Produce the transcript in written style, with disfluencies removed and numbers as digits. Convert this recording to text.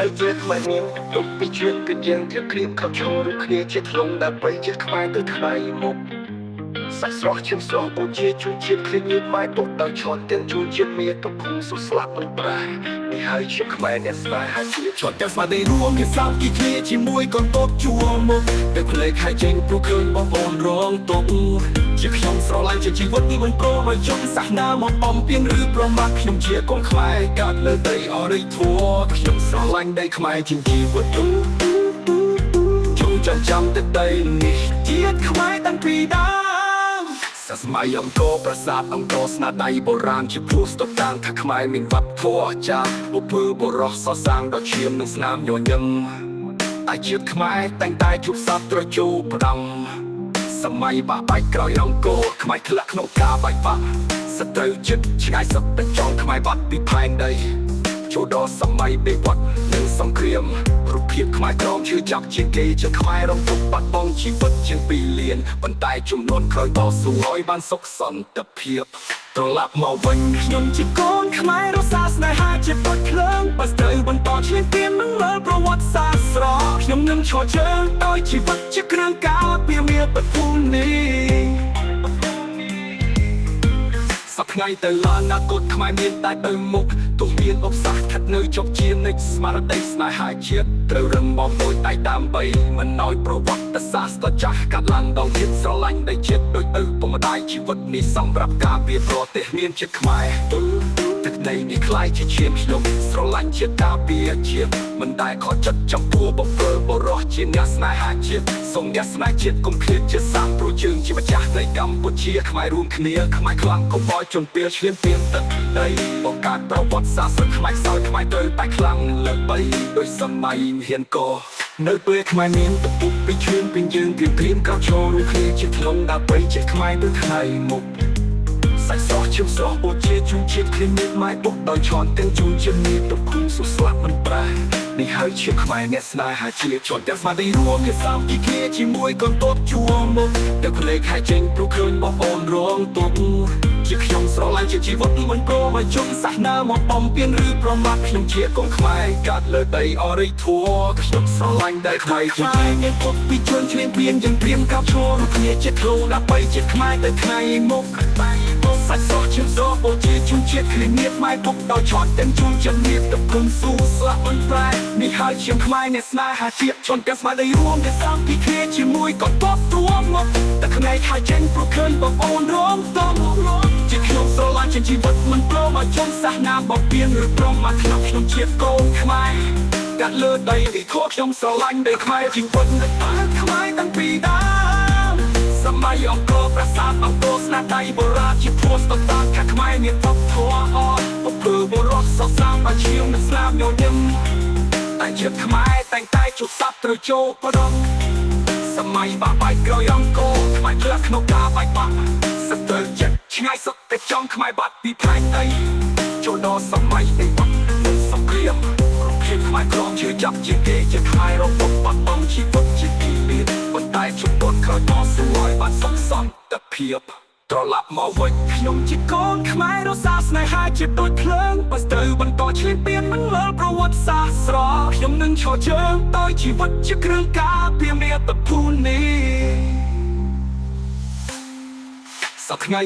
នៅពេលថ្មីមានទុកពីchuyệnពីយើងធៀបគ្រៀមខោចូលឬគ្នាចិត្តលងដើម្បីចិត្តខ្មែរទៅថ្ងៃមុខសាច់ស្រស់ឈាមស្រស់បូជាជួនជាតិគ្លៀងញៀនម៉ែពុកដល់ឈន់ទាំងជួនជាតិមានទុកភូមិសុស្លាប់មិនប្រែនេះហើយជាខ្មែរអ្នកស្នេហាជាតិឈន់ទាំងស្មារតីរួមគេសាមគីគ្នាជាមួយកូនតបជួមកពេលភ្លេចខែចេញព្រោះឃើញបងប្អូនរងទុកជាខ្ញុំស្រឡាញ់ជាជីវិតនេះមិនព្រមឲ្យជន់សាសនាមកបំពេញឬប្រមាថខ្ញុំជាកូនខ្មែរកើតលើដីអរិយធម៌ខ្ញុំស្រឡាញ់ដីខ្មែរជាជីវិតចាំតែដីនេះជាតិខ្មែរតាំងពីដើមសម័យអង្គរប្រាសាទអង្គរស្នាដៃបុរាណជាព្រោះស្តុកតាំងថាខ្មែរមានវប្បធម៌ចាស់បុព្វបុរសសរសាងដល់ឈាមនិងស្នាមញញឹមតែជាតិខ្មែរតែងតែជួបសត្វត្រជូផ្ដំសម័យបាក់បែកក្រោយអង្គរខ្មែរធ្លាក់ក្នុងការបែកបាក់សត្រូវចិត្តឆ្ងាយសុទ្ធតែចង់ខ្មែរបាត់ពីផែនដីចូលដល់សម័យបេវត្តនិងសង្គ្រាមរូបភាពខ្មែរក្រមឈឺចាប់ជាងគេជាខ្មែររំទុកបាត់បង់ជីវិតជាង2លានប៉ុន្តែចំនួនក្រោយតស៊ូឲ្យបានសុខសន្តិភាពត្រឡប់មកវិញខ្ញុំជាកូនខ្មែររសាស្នេហាជាពុតភ្លើងបើត្រូវបន្តឈ្លានពាននឹងលើប្រវត្តិសាស្ត្រស្រស់ខ្ញុំនឹងឈរជើងដោយជីវិតជាគ្រឿងការពារមាតុភូមិនេះសប្តាហ៍ទៅឡើយអនាគតខ្មែរមានតែទៅមុខទោះមានឧបសគ្គស្ថិតនៅជោគជានិច្ចស្មារតីស្នេហាជាតិត្រូវរឹងមាំដូចតែដើម្បីមិនឲ្យប្រវត្តិសាស្ត្រចាស់កាត់ឡើងដល់ទៀតស្រឡាញ់ដីជាតិដូចឪពុកម្ដាយជីវិតនេះសម្រាប់ការពារប្រទេសមានជាតិខ្មែរទឹកដីនេះខ្លាយជាឈាមខ្ញុំស្រឡាញ់ជាតិការពារជាតិមិនដែលខកចិត្តចំពោះបុព្វបុរសជាអ្នកស្នេហាជាតិសូមអ្នកស្នេហ៍ជាតិកុំឃ្លាតជាសាមព្រោះយើងជាម្ចាស់នៃកម្ពុជាខ្មែររួមគ្នាខ្មែរខ្លាំងកុំឲ្យជនពាលឈ្លានពានទឹកដីបង្កើតប្រវត្តិសាស្ត្រខ្មែរសោយខ្មែរត្រូវតែខ្លាំងលើបីដោយសម័យហ៊ានកនៅពេលខ្មែរមានតពុកពីជឿនពីយើងព្រៀបព្រៀងកោចូលរួមគ្នាជាធ្លុងដើម្បីជាខ្មែរទៅថ្ងៃមុខសាច់ស្រស់ឈាមស្រស់បូជាជួនជាតិគ្លៀងញៀនម៉ែពុកដោយឈន់ទាំងជួនជាតិមានទុកភូមិសុស្លាប់មិនប្រែនេះហើយជាខ្មែរអ្នកស្នេហាជាតិឈន់ទាំងស្មារតីរួមគេសាមគីគ្នាជាមួយកូនតបជួមកតែភ្លេចខែចេញព្រោះឃើញបងប្អូនរងទុកជាខ្ញុំស្រឡាញ់ជាជីវិតមិនព្រមឲ្យជន់សាសនាមកបំពេញឬប្រមាថខ្ញុំជាកូនខ្មែរកើតលើដីអរិយធម៌ខ្ញុំស្រឡាញ់ដីខ្មែរជាមានពុកពីជួនឈ្លានពានយើងព្រៀមកោបឈររូបគ្នាជាតិគ្រូដើម្បីជាតិខ្មែរទៅថ្ងៃមុខសាច់ស្រស់ឈាមស្រស់បូជាជួនជាតិគ្លៀងញៀនម៉ែពុកដោយឈន់ទាំងជួនជាតិមានទឹកគុំស៊ូស្លាប់មិនប្រែនេះហើយជាខ្មែរអ្នកស្នេហាជាតិជន់ទាំងស្មារតីរួមទាំងសាមគីគ្នាជាមួយកូនតបទ្រាំមកតែថ្ងៃខែចេញព្រោះឃើញបងប្អូនរងទុកជាខ្ញុំស្រឡាញ់ជាជីវិតមិនព្រមឲ្យជន់សាសនាបំពេញឬប្រមាថខ្ញុំជាកូនខ្មែរកាត់លើដីនេះខកខ្ញុំស្រឡាញ់ដីខ្មែរជីវិតនៅតែខ្មែរតាំងពីដើមសម័យអង្គរប្រាសាទអង្គរស្នាដៃបុរាណជាព្រោះស្តុកតាំងថាខ្មែរមានវប្បធម៌អត់បុព្វបុរសសរសាងដល់ឈាមនិងស្នាមញញឹមតែជាតិខ្មែរតែងតែជួបសត្វត្រូវចូលប្រដងសម័យបាក់បែកក្រោយអង្គរខ្មែរធ្លាក់ក្នុងការបែកបាក់សត្រូវចិត្តឆ្ងាយសុទ្ធតែចង់ខ្មែរបាត់ពីផែនដីចូលដល់សម័យនៃវត្តនិងសង្គ្រាមរូបភាពខ្មែរក្រមឈឺចាប់ជាងគេជាខ្មែររងទុកបាត់បង់ជីវិតជាពីលានប៉ុន្តែជំនន់ក្រោយតស៊ូឲ្យបានសុខសន្តិភាពត្រឡប់មកវិញខ្ញុំជាកូនខ្មែររសាស្នេហាជាដូចភ្លើងបើត្រូវបន្តឈ្លានពានមិនលើប្រវត្តិសាស្ត្រស្រស់ខ្ញុំនឹងឈរជើងដោយជីវិតជាគ្រឿងការពារមាតុភូមិនេះសប្តាហ៍ទៅ